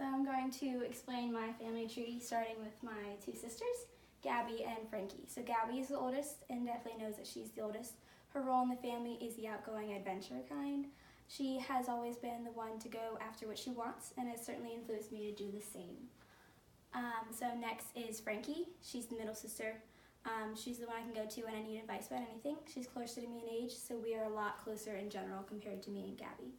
So I'm going to explain my family tree starting with my two sisters, Gabby and Frankie. So Gabby is the oldest and definitely knows that she's the oldest. Her role in the family is the outgoing adventure kind. She has always been the one to go after what she wants and has certainly influenced me to do the same. So next is Frankie. She's the middle sister. She's the one I can go to when I need advice about anything. She's closer to me in age, so we are a lot closer in general compared to me and Gabby.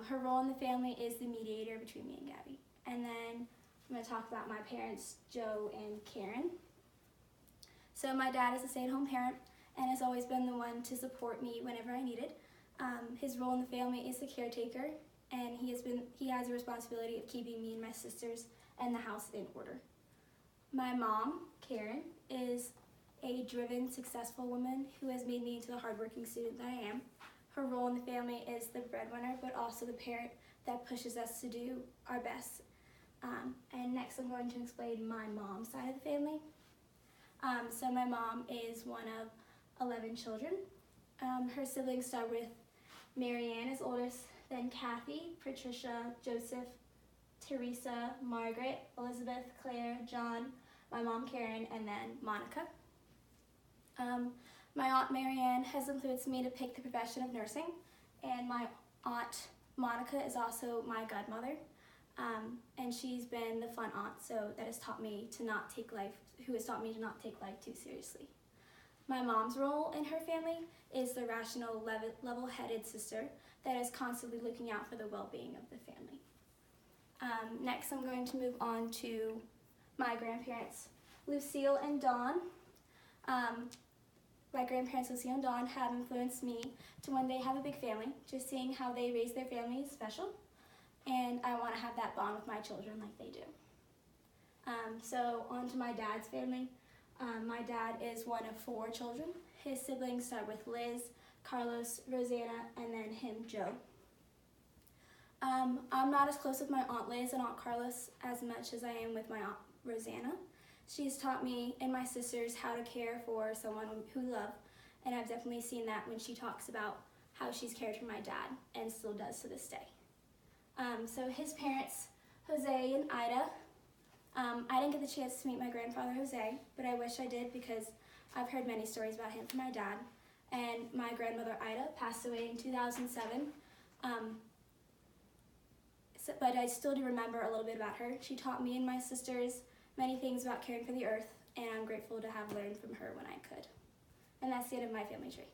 Her role in the family is the mediator between me and Gabby. And then I'm going to talk about my parents, Joe and Karen. So my dad is a stay-at-home parent and has always been the one to support me whenever I needed. His role in the family is the caretaker, and he has the responsibility of keeping me and my sisters and the house in order. My mom, Karen, is a driven, successful woman who has made me into the hardworking student that I am. Her role in the family is the breadwinner, but also the parent that pushes us to do our best. And next I'm going to explain my mom's side of the family. So my mom is one of 11 children. Her siblings start with Marianne as oldest, then Kathy, Patricia, Joseph, Teresa, Margaret, Elizabeth, Claire, John, my mom Karen, and then Monica. My aunt Marianne has influenced me to pick the profession of nursing, and my aunt Monica is also my godmother, and she's been the fun aunt, so that has taught me to not take life too seriously. My mom's role in her family is the rational, level-headed sister that is constantly looking out for the well-being of the family. Next, I'm going to move on to my grandparents, Lucille and Dawn. My grandparents, Lucille and Dawn, have influenced me to one day have a big family. Just seeing how they raise their family is special, and I want to have that bond with my children like they do. So on to my dad's family. My dad is one of 4 children. His siblings start with Liz, Carlos, Rosanna, and then him, Joe. I'm not as close with my Aunt Liz and Aunt Carlos as much as I am with my Aunt Rosanna. She's taught me and my sisters how to care for someone who we love, and I've definitely seen that when she talks about how she's cared for my dad and still does to this day. So his parents, Jose and Ida, I didn't get the chance to meet my grandfather Jose, but I wish I did because I've heard many stories about him from my dad. And my grandmother Ida passed away in 2007, but I still do remember a little bit about her. She taught me and my sisters many things about caring for the earth, and I'm grateful to have learned from her when I could. And that's the end of my family tree.